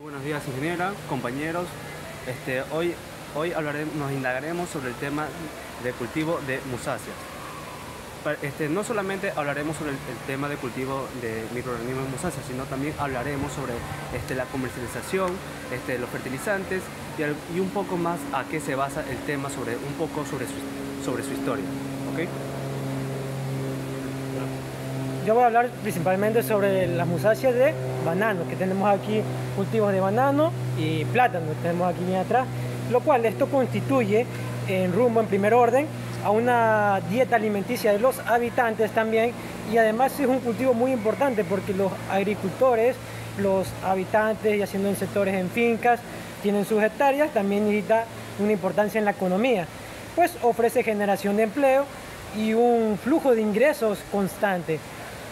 Buenos días, ingeniera, compañeros. Hoy nos indagaremos sobre el tema de cultivo de musáceas. No solamente hablaremos sobre el tema de cultivo de microorganismos musáceas, sino también hablaremos sobre la comercialización, los fertilizantes y un poco más a qué se basa el tema, un poco sobre su historia. ¿Okay? Yo voy a hablar principalmente sobre las musáceas de banano, que tenemos aquí cultivos de banano y plátano, que tenemos aquí bien atrás, lo cual esto constituye en primer orden a una dieta alimenticia de los habitantes también, y además es un cultivo muy importante porque los agricultores, los habitantes, ya siendo en sectores en fincas, tienen sus hectáreas, también necesita una importancia en la economía, pues ofrece generación de empleo y un flujo de ingresos constante,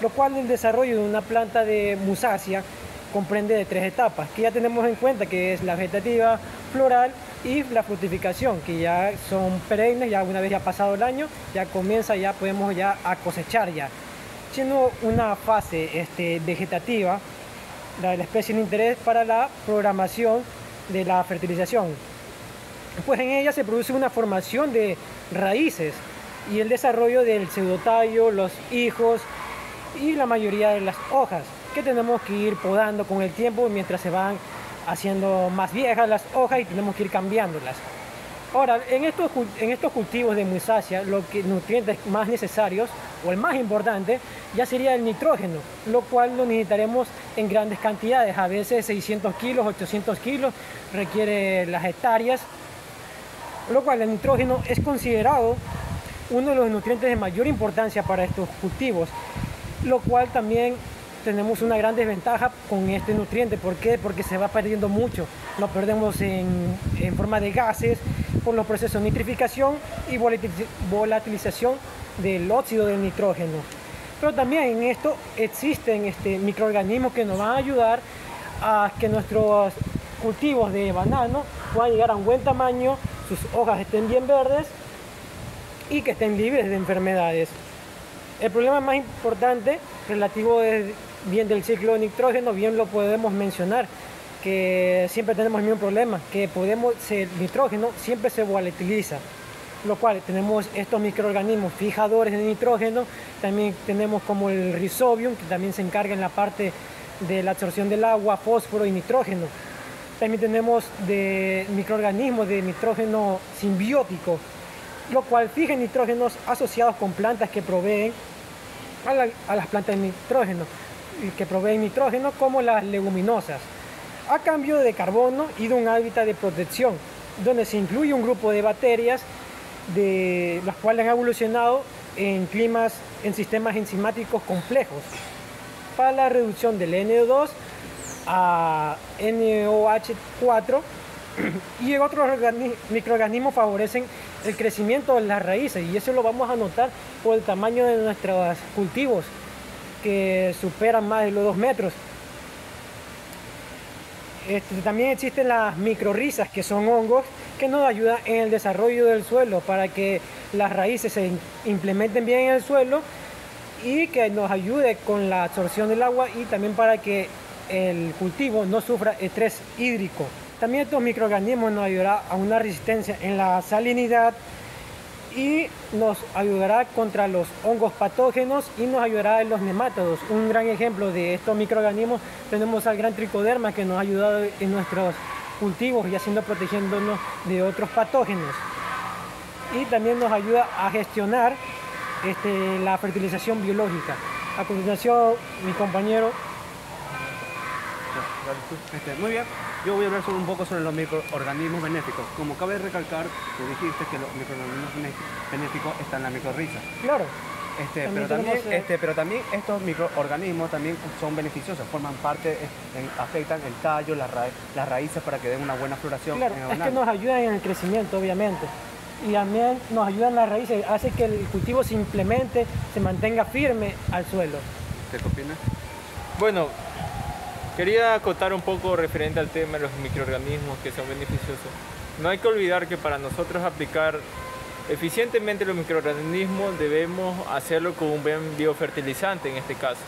lo cual el desarrollo de una planta de musácea comprende de 3 etapas, que ya tenemos en cuenta, que es la vegetativa, floral y la fructificación, que ya son perennes, ya una vez ya pasado el año, ya comienza, ya podemos ya a cosechar ya. Siendo una fase vegetativa, la especie de interés para la programación de la fertilización, pues en ella se produce una formación de raíces y el desarrollo del pseudotallo, los hijos y la mayoría de las hojas, que tenemos que ir podando con el tiempo mientras se van haciendo más viejas las hojas y tenemos que ir cambiándolas. Ahora, en estos cultivos de musácea, los nutrientes más necesarios o el más importante ya sería el nitrógeno, lo cual lo necesitaremos en grandes cantidades, a veces 600 kilos, 800 kilos requiere las hectáreas, lo cual el nitrógeno es considerado uno de los nutrientes de mayor importancia para estos cultivos, lo cual también tenemos una gran desventaja con este nutriente. ¿Por qué? Porque se va perdiendo mucho. Lo perdemos en forma de gases por los procesos de nitrificación y volatilización del óxido del nitrógeno. Pero también en esto existen microorganismos que nos van a ayudar a que nuestros cultivos de banano puedan llegar a un buen tamaño, sus hojas estén bien verdes y que estén libres de enfermedades. El problema más importante relativo es bien del ciclo de nitrógeno, bien lo podemos mencionar, que siempre tenemos el mismo problema, que el nitrógeno siempre se volatiliza, lo cual tenemos estos microorganismos fijadores de nitrógeno, también tenemos como el Rhizobium, que también se encarga en la parte de la absorción del agua, fósforo y nitrógeno. También tenemos microorganismos de nitrógeno simbiótico, lo cual fija nitrógenos asociados con plantas que proveen a las plantas de nitrógeno, como las leguminosas, a cambio de carbono y de un hábitat de protección, donde se incluye un grupo de bacterias de las cuales han evolucionado en sistemas enzimáticos complejos para la reducción del NO2 a NOH4, y otros microorganismos favorecen el crecimiento de las raíces, y eso lo vamos a notar por el tamaño de nuestros cultivos, que superan más de los 2 metros. También existen las micorrizas, que son hongos que nos ayudan en el desarrollo del suelo para que las raíces se implementen bien en el suelo y que nos ayude con la absorción del agua, y también para que el cultivo no sufra estrés hídrico. También estos microorganismos nos ayudarán a una resistencia en la salinidad y nos ayudará contra los hongos patógenos y nos ayudará en los nemátodos. Un gran ejemplo de estos microorganismos tenemos al gran tricoderma, que nos ha ayudado en nuestros cultivos y protegiéndonos de otros patógenos. Y también nos ayuda a gestionar la fertilización biológica. A continuación, mi compañero. Muy bien, yo voy a hablar un poco sobre los microorganismos benéficos. Como cabe recalcar, tú dijiste que los microorganismos benéficos están en la micorriza. Claro. Pero también estos microorganismos también son beneficiosos, forman parte, afectan el tallo, las raíces, para que den una buena floración. Claro, es que nos ayudan en el crecimiento, obviamente. Y también nos ayudan las raíces, hace que el cultivo se implemente, se mantenga firme al suelo. ¿Qué opinas? Bueno, quería acotar un poco referente al tema de los microorganismos que son beneficiosos. No hay que olvidar que para nosotros aplicar eficientemente los microorganismos debemos hacerlo con un buen biofertilizante en este caso.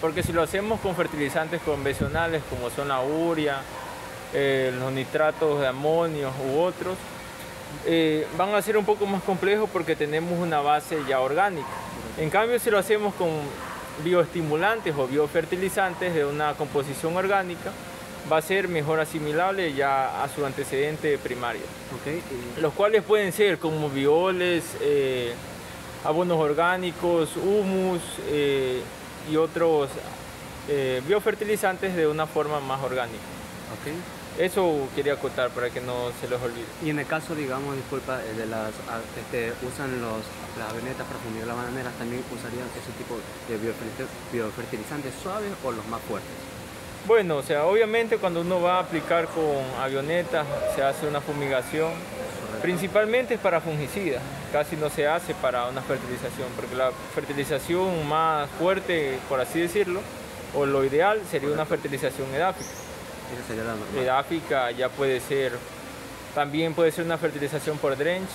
porque si lo hacemos con fertilizantes convencionales como son la urea, los nitratos de amonio u otros, van a ser un poco más complejos porque tenemos una base ya orgánica. En cambio, si lo hacemos con bioestimulantes o biofertilizantes de una composición orgánica, va a ser mejor asimilable ya a su antecedente primario. Okay. Los cuales pueden ser como bioles, abonos orgánicos, humus y otros biofertilizantes de una forma más orgánica. Okay. Eso quería acotar para que no se los olvide. Y en el caso, digamos, disculpa, de usan las avionetas para fundir las bananeras, ¿también usarían ese tipo de biofertilizantes suaves o los más fuertes? Bueno, o sea, obviamente cuando uno va a aplicar con avionetas se hace una fumigación, principalmente es para fungicidas, casi no se hace para una fertilización, porque la fertilización más fuerte, por así decirlo, o lo ideal sería una fertilización edáfica. Esa sería la normal. Edáfica ya puede ser, también puede ser una fertilización por drench,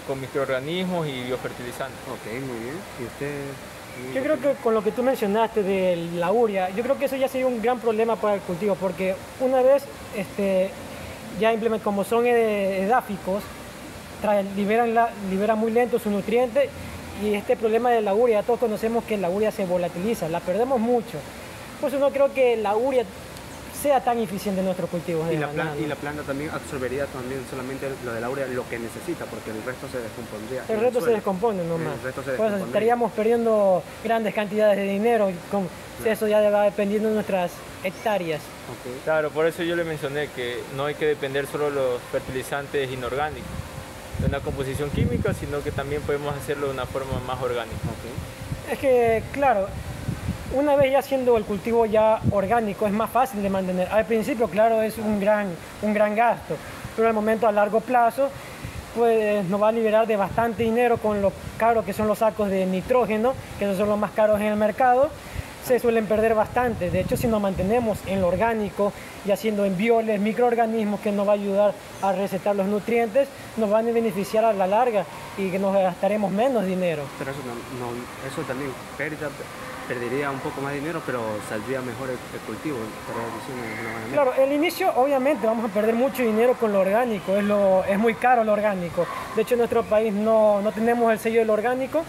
con microorganismos y biofertilizantes. Ok, muy bien. ¿Y usted? Yo creo que con lo que tú mencionaste de la urea, yo creo que eso ya sería un gran problema para el cultivo, porque una vez ya implementan, como son edáficos, liberan muy lento sus nutrientes, y este problema de la urea, todos conocemos que la urea se volatiliza, la perdemos mucho. Por eso no creo que la urea sea tan eficiente en nuestros cultivos de banano. Y la planta también absorbería también solamente lo de la urea, lo que necesita, porque el resto se descompondría. El resto se descompone nomás. El resto se Por eso descompondría. estaríamos perdiendo grandes cantidades de dinero, eso ya va dependiendo de nuestras hectáreas. Okay. Claro, por eso yo le mencioné que no hay que depender solo de los fertilizantes inorgánicos, de una composición química, sino que también podemos hacerlo de una forma más orgánica. Okay. Es que, claro, una vez ya siendo el cultivo ya orgánico es más fácil de mantener. Al principio, claro, es un gran gasto, pero al momento a largo plazo pues nos va a liberar de bastante dinero con lo caro que son los sacos de nitrógeno, que esos son los más caros en el mercado. Se suelen perder bastante. De hecho, si nos mantenemos en lo orgánico y haciendo en bioles, microorganismos que nos va a ayudar a recetar los nutrientes, nos van a beneficiar a la larga y que nos gastaremos menos dinero. Pero eso también perdería un poco más de dinero, pero saldría mejor el cultivo, estaría diciendo de alguna manera. Claro, el inicio obviamente vamos a perder mucho dinero con lo orgánico, es muy caro lo orgánico. De hecho, en nuestro país no tenemos el sello del orgánico,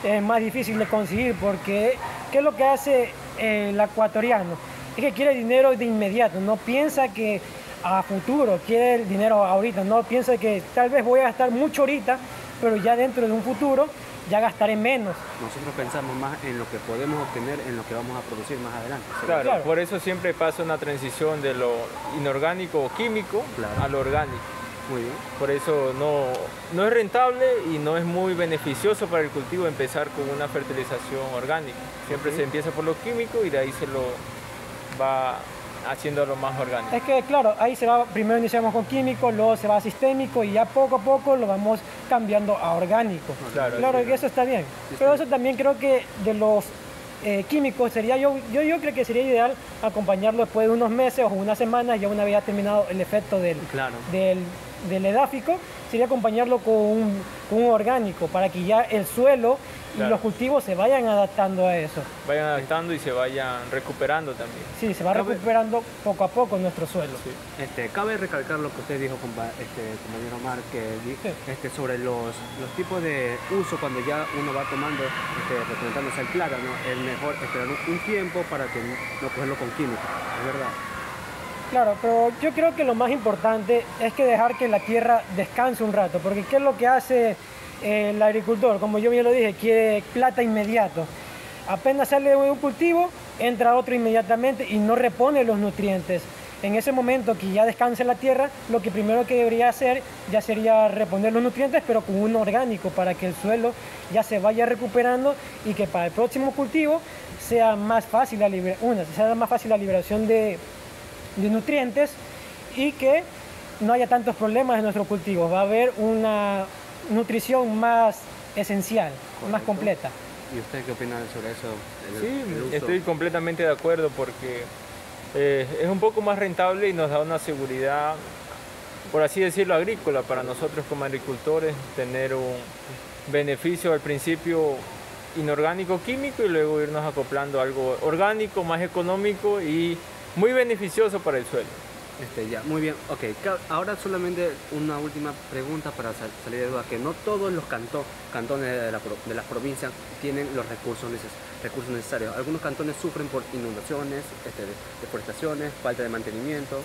es más difícil de conseguir porque ¿qué es lo que hace el ecuatoriano? Es que quiere dinero de inmediato, no piensa que a futuro, quiere el dinero ahorita, no piensa que tal vez voy a gastar mucho ahorita, pero ya dentro de un futuro ya gastaré menos. Nosotros pensamos más en lo que podemos obtener, en lo que vamos a producir más adelante. ¿Sí? Claro, por eso siempre pasa una transición de lo inorgánico o químico a lo orgánico. Muy bien. Por eso no es rentable y no es muy beneficioso para el cultivo empezar con una fertilización orgánica. Siempre se empieza por lo químico y de ahí se lo va haciendo lo más orgánico. Es que claro, ahí primero iniciamos con químico, luego se va a sistémico y ya poco a poco lo vamos cambiando a orgánico. Claro que eso está bien. Pero eso también creo que de los químicos sería, yo creo que sería ideal acompañarlo después de unos meses o unas semanas, ya una vez ya terminado el efecto del edáfico, sería acompañarlo con un orgánico para que ya el suelo y los cultivos se vayan adaptando a eso. Vayan adaptando y se vayan recuperando también. Sí, se va recuperando poco a poco nuestro suelo. Sí. Cabe recalcar lo que usted dijo, compañero Omar, que sobre los tipos de uso cuando ya uno va tomando, representándose el plátano, es mejor esperar un tiempo para que no cogerlo con químicos, es verdad. Claro, pero yo creo que lo más importante es que dejar que la tierra descanse un rato, porque ¿qué es lo que hace el agricultor? Como yo bien lo dije, quiere plata inmediato. Apenas sale un cultivo, entra otro inmediatamente y no repone los nutrientes. En ese momento que ya descanse la tierra, lo que primero que debería hacer ya sería reponer los nutrientes, pero con un orgánico para que el suelo ya se vaya recuperando y que para el próximo cultivo sea más fácil la liberación de nutrientes y que no haya tantos problemas en nuestros cultivos. Va a haber una nutrición más esencial, más completa. ¿Y usted qué opina sobre eso? Sí, estoy completamente de acuerdo porque es un poco más rentable y nos da una seguridad, por así decirlo, agrícola para nosotros como agricultores, tener un beneficio al principio inorgánico químico y luego irnos acoplando a algo orgánico, más económico y muy beneficioso para el suelo. Ya, muy bien. Ok, ahora solamente una última pregunta para salir de duda, que no todos los cantones de las provincias tienen los recursos necesarios. Algunos cantones sufren por inundaciones, deforestaciones, falta de mantenimiento,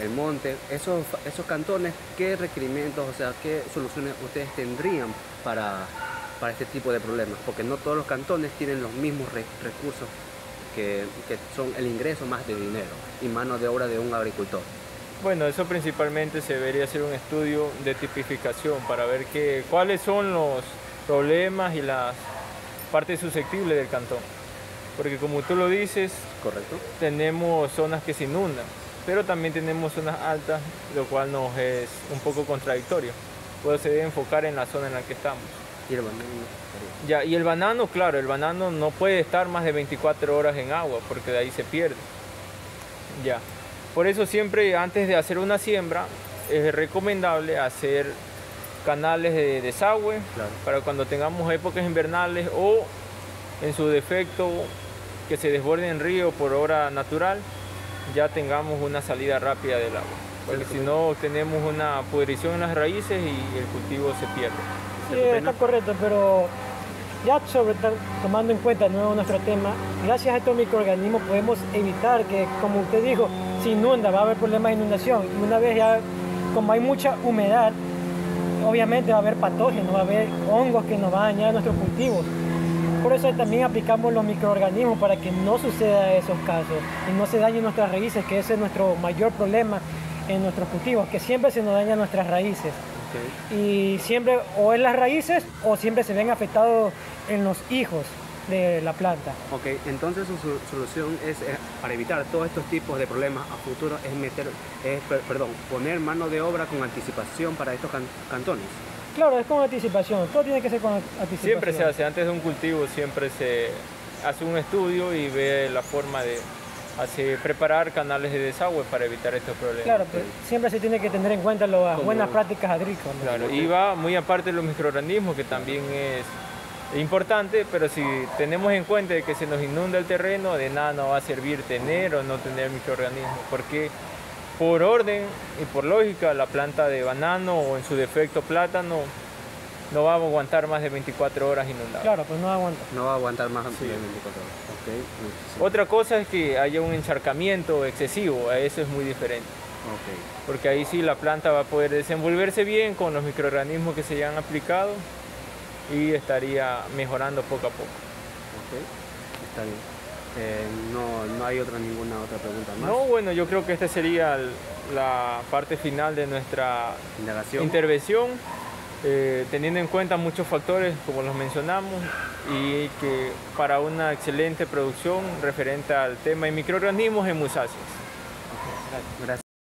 el monte. Esos cantones, ¿qué requerimientos, o sea, qué soluciones ustedes tendrían para este tipo de problemas? Porque no todos los cantones tienen los mismos recursos que son el ingreso más de dinero y mano de obra de un agricultor. Bueno, eso principalmente se debería hacer un estudio de tipificación para ver cuáles son los problemas y las partes susceptibles del cantón. Porque como tú lo dices, correcto, tenemos zonas que se inundan, pero también tenemos zonas altas, lo cual nos es un poco contradictorio. Pues se debe enfocar en la zona en la que estamos. Y el banano. Ya, y el banano, claro, el banano no puede estar más de 24 horas en agua porque de ahí se pierde. Ya. Por eso siempre antes de hacer una siembra es recomendable hacer canales de desagüe, claro, para cuando tengamos épocas invernales o en su defecto que se desborde en río por obra natural, ya tengamos una salida rápida del agua. Porque si no tenemos una pudrición en las raíces y el cultivo se pierde. Sí, está correcto, pero ya tomando en cuenta nuestro tema, gracias a estos microorganismos podemos evitar que, como usted dijo, se inunda, va a haber problemas de inundación. Y una vez ya, como hay mucha humedad, obviamente va a haber patógenos, va a haber hongos que nos van a dañar nuestros cultivos. Por eso también aplicamos los microorganismos para que no suceda esos casos y no se dañen nuestras raíces, que ese es nuestro mayor problema en nuestros cultivos, que siempre se nos dañan nuestras raíces. Okay. Y siempre o en las raíces o siempre se ven afectados en los hijos de la planta. Ok, entonces su solución es, para evitar todos estos tipos de problemas a futuro, es poner mano de obra con anticipación para estos cantones. Claro, es con anticipación, todo tiene que ser con anticipación. Siempre se hace, antes de un cultivo siempre se hace un estudio y ve la forma de preparar canales de desagüe para evitar estos problemas. Claro, pues, siempre se tiene que tener en cuenta las buenas prácticas agrícolas. Claro, y va muy aparte de los microorganismos, que también es importante, pero si tenemos en cuenta que se nos inunda el terreno, de nada nos va a servir tener o no tener microorganismos, porque por orden y por lógica la planta de banano o en su defecto plátano no va a aguantar más de 24 horas inundada. Claro, pues no aguanta. No va a aguantar más de 24 horas. Okay. Sí. Otra cosa es que haya un encharcamiento excesivo, eso es muy diferente. Okay. Porque ahí sí la planta va a poder desenvolverse bien con los microorganismos que se hayan aplicado y estaría mejorando poco a poco. Ok, está bien. No hay ninguna otra pregunta más. No, bueno, yo creo que esta sería la parte final de nuestra intervención. Teniendo en cuenta muchos factores, como los mencionamos, y que para una excelente producción referente al tema de microorganismos en musáceas. Okay, gracias.